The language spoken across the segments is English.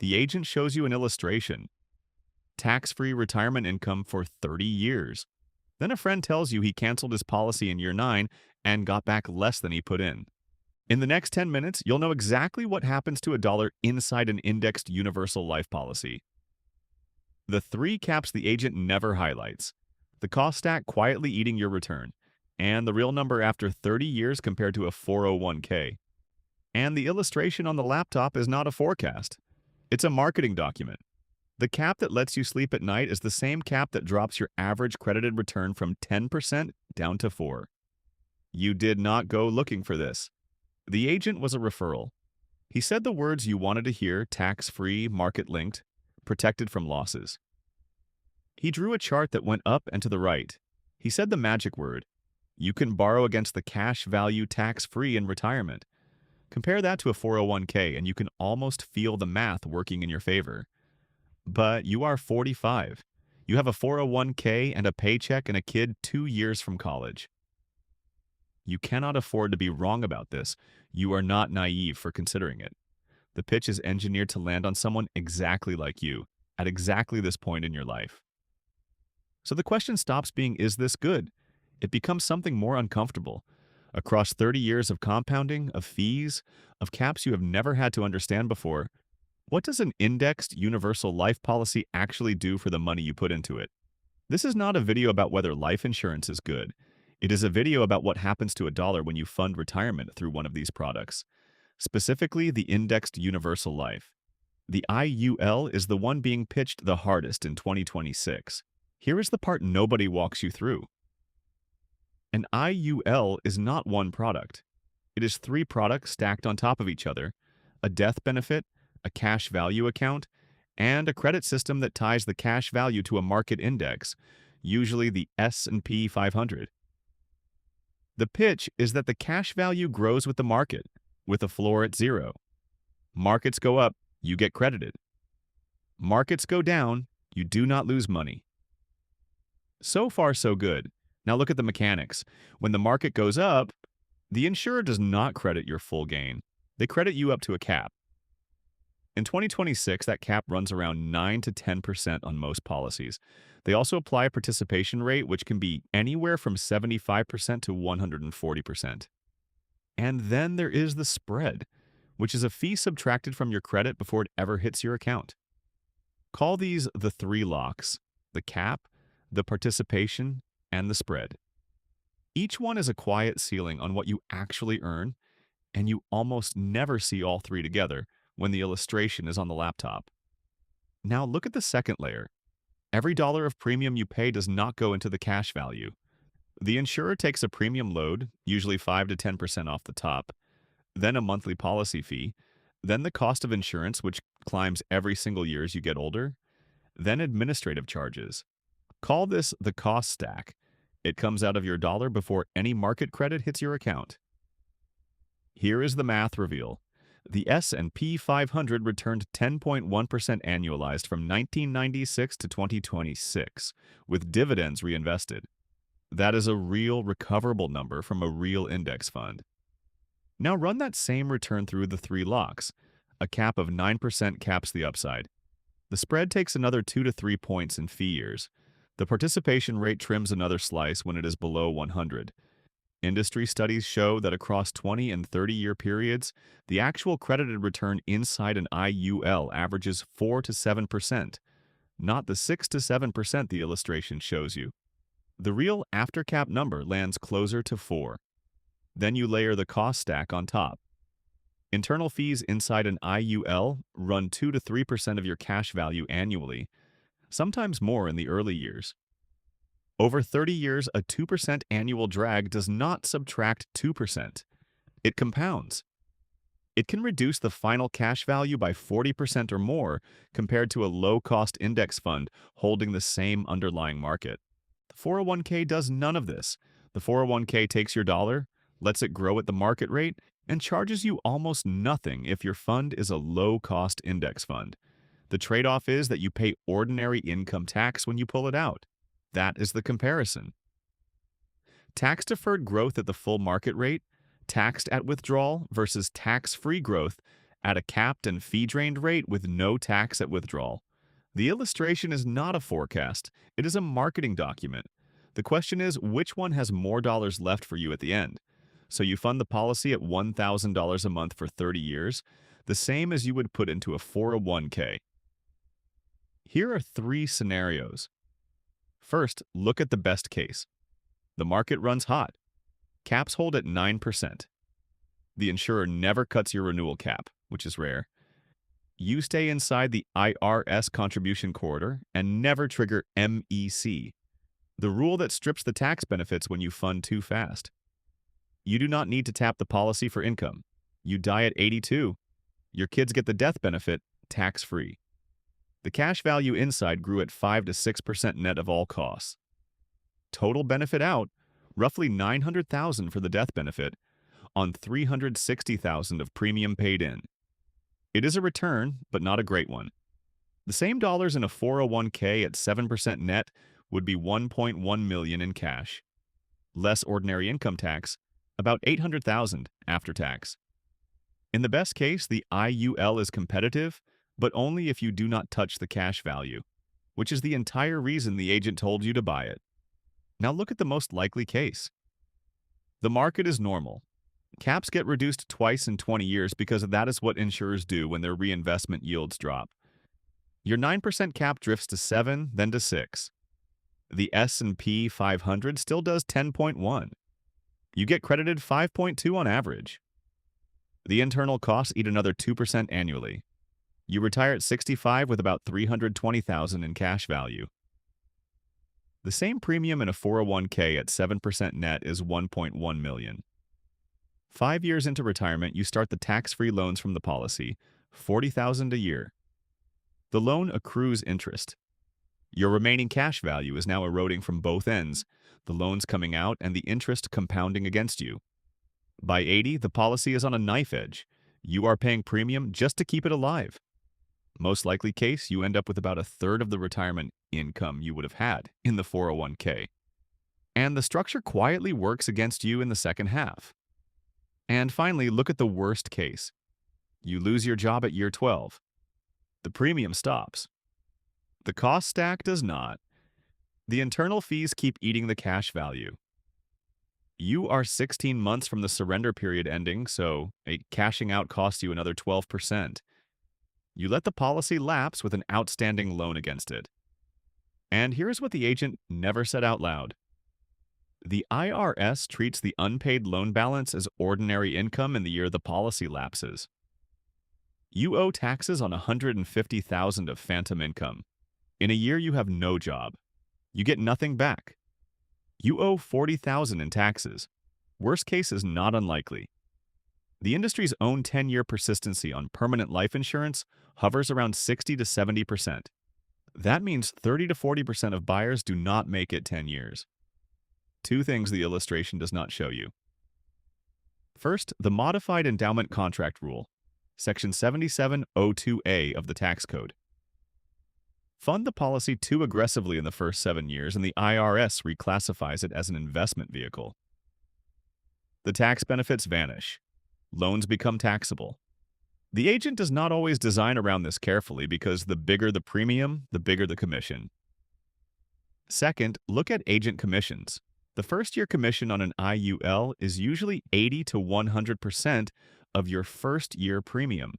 The agent shows you an illustration. Tax-free retirement income for 30 years. Then a friend tells you he canceled his policy in year 9 and got back less than he put in. In the next 10 minutes, you'll know exactly what happens to a dollar inside an indexed universal life policy. The three caps the agent never highlights: the cost stack quietly eating your return, and the real number after 30 years compared to a 401k. And the illustration on the laptop is not a forecast. It's a marketing document. The cap that lets you sleep at night is the same cap that drops your average credited return from 10% down to 4. You did not go looking for this. The agent was a referral. He said the words you wanted to hear: tax-free, market-linked, protected from losses. He drew a chart that went up and to the right. He said the magic word: you can borrow against the cash value tax-free in retirement. Compare that to a 401k and you can almost feel the math working in your favor. But you are 45. You have a 401k and a paycheck and a kid 2 years from college. You cannot afford to be wrong about this. You are not naive for considering it. The pitch is engineered to land on someone exactly like you, at exactly this point in your life. So the question stops being, is this good? It becomes something more uncomfortable. Across 30 years of compounding, of fees, of caps you have never had to understand before, what does an indexed universal life policy actually do for the money you put into it? This is not a video about whether life insurance is good. It is a video about what happens to a dollar when you fund retirement through one of these products, specifically the indexed universal life. The IUL is the one being pitched the hardest in 2026. Here is the part nobody walks you through. An IUL is not one product. It is 3 products stacked on top of each other: a death benefit, a cash value account, and a credit system that ties the cash value to a market index, usually the S&P 500. The pitch is that the cash value grows with the market, with a floor at 0. Markets go up, you get credited. Markets go down, you do not lose money. So far, so good. Now look at the mechanics. When the market goes up, the insurer does not credit your full gain. They credit you up to a cap. In 2026, that cap runs around 9 to 10% on most policies. They also apply a participation rate, which can be anywhere from 75% to 140%. And then there is the spread, which is a fee subtracted from your credit before it ever hits your account. Call these the 3 locks: the cap, the participation, and the spread. Each one is a quiet ceiling on what you actually earn, and you almost never see all 3 together when the illustration is on the laptop. Now look at the second layer. Every dollar of premium you pay does not go into the cash value. The insurer takes a premium load, usually 5 to 10% off the top, then a monthly policy fee, then the cost of insurance, which climbs every single year as you get older, then administrative charges. Call this the cost stack. It comes out of your dollar before any market credit hits your account. Here is the math reveal. The S&P 500 returned 10.1% annualized from 1996 to 2026, with dividends reinvested. That is a real recoverable number from a real index fund. Now run that same return through the 3 locks. A cap of 9% caps the upside. The spread takes another 2 to 3 points in fee years. The participation rate trims another slice when it is below 100. Industry studies show that across 20 and 30-year periods, the actual credited return inside an IUL averages 4 to 7%, not the 6 to 7% the illustration shows you. The real after-cap number lands closer to 4. Then you layer the cost stack on top. Internal fees inside an IUL run 2 to 3% of your cash value annually, sometimes more in the early years. Over 30 years, a 2% annual drag does not subtract 2%. It compounds. It can reduce the final cash value by 40% or more compared to a low-cost index fund holding the same underlying market. The 401k does none of this. The 401k takes your dollar, lets it grow at the market rate, and charges you almost nothing if your fund is a low-cost index fund. The trade-off is that you pay ordinary income tax when you pull it out. That is the comparison. Tax-deferred growth at the full market rate, taxed at withdrawal versus tax-free growth at a capped and fee-drained rate with no tax at withdrawal. The illustration is not a forecast, it is a marketing document. The question is, which one has more dollars left for you at the end? So you fund the policy at $1,000 a month for 30 years, the same as you would put into a 401k. Here are three scenarios. First, look at the best case. The market runs hot. Caps hold at 9%. The insurer never cuts your renewal cap, which is rare. You stay inside the IRS contribution corridor and never trigger MEC, the rule that strips the tax benefits when you fund too fast. You do not need to tap the policy for income. You die at 82. Your kids get the death benefit, tax-free. The cash value inside grew at 5 to 6% net of all costs. Total benefit out, roughly $900,000 for the death benefit, on $360,000 of premium paid in. It is a return, but not a great one. The same dollars in a 401k at 7% net would be $1.1 million in cash. Less ordinary income tax, about $800,000 after tax. In the best case, the IUL is competitive, but only if you do not touch the cash value, which is the entire reason the agent told you to buy it. Now look at the most likely case. The market is normal. Caps get reduced twice in 20 years because that is what insurers do when their reinvestment yields drop. Your 9% cap drifts to 7, then to 6. The S&P 500 still does 10.1. You get credited 5.2 on average. The internal costs eat another 2% annually. You retire at 65 with about $320,000 in cash value. The same premium in a 401k at 7% net is $1.1 million. 5 years into retirement, you start the tax-free loans from the policy, $40,000 a year. The loan accrues interest. Your remaining cash value is now eroding from both ends, the loans coming out and the interest compounding against you. By 80, the policy is on a knife edge. You are paying premium just to keep it alive. Most likely case, you end up with about a third of the retirement income you would have had in the 401k. And the structure quietly works against you in the second half. And finally, look at the worst case. You lose your job at year 12. The premium stops. The cost stack does not. The internal fees keep eating the cash value. You are 16 months from the surrender period ending, so a cashing out costs you another 12%. You let the policy lapse with an outstanding loan against it. And here's what the agent never said out loud. The IRS treats the unpaid loan balance as ordinary income in the year the policy lapses. You owe taxes on $150,000 of phantom income. In a year you have no job. You get nothing back. You owe $40,000 in taxes. Worst case is not unlikely. The industry's own 10-year persistency on permanent life insurance hovers around 60 to 70%. That means 30 to 40% of buyers do not make it 10 years. Two things the illustration does not show you. First, the Modified Endowment Contract Rule, Section 7702A of the Tax Code. Fund the policy too aggressively in the first 7 years, and the IRS reclassifies it as an investment vehicle. The tax benefits vanish. Loans become taxable. The agent does not always design around this carefully because the bigger the premium, the bigger the commission. Second, look at agent commissions. The first-year commission on an IUL is usually 80 to 100% of your first-year premium.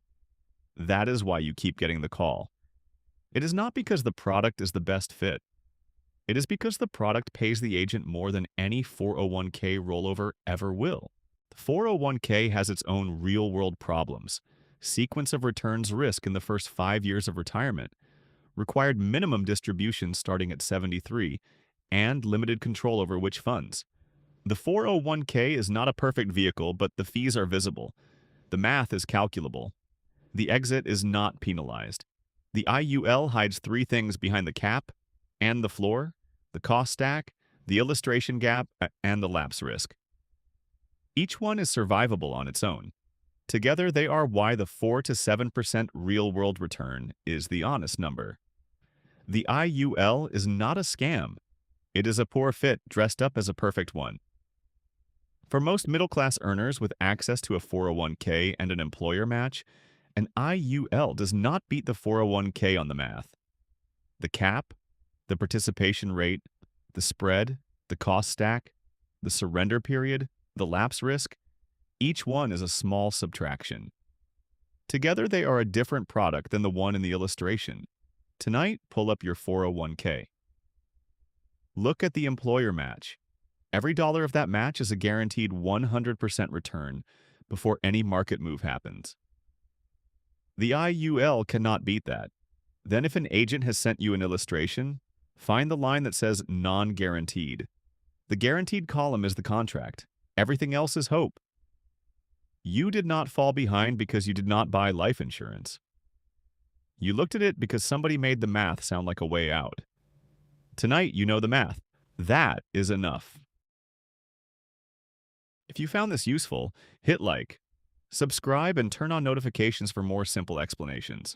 That is why you keep getting the call. It is not because the product is the best fit. It is because the product pays the agent more than any 401k rollover ever will. The 401k has its own real-world problems, sequence of returns risk in the first 5 years of retirement, required minimum distributions starting at 73, and limited control over which funds. The 401k is not a perfect vehicle, but the fees are visible. The math is calculable. The exit is not penalized. The IUL hides 3 things behind the cap and the floor, the cost stack, the illustration gap, and the lapse risk. Each one is survivable on its own. Together, they are why the 4 to 7% real-world return is the honest number. The IUL is not a scam. It is a poor fit dressed up as a perfect one. For most middle-class earners with access to a 401k and an employer match, An IUL does not beat the 401k on the math. The cap, the participation rate, the spread, the cost stack, the surrender period, the lapse risk, each one is a small subtraction. Together, they are a different product than the one in the illustration. Tonight, pull up your 401k. Look at the employer match. Every dollar of that match is a guaranteed 100% return before any market move happens. The IUL cannot beat that. Then if an agent has sent you an illustration, find the line that says non-guaranteed. The guaranteed column is the contract. Everything else is hope. You did not fall behind because you did not buy life insurance. You looked at it because somebody made the math sound like a way out. Tonight, you know the math. That is enough. If you found this useful, hit like, subscribe, and turn on notifications for more simple explanations.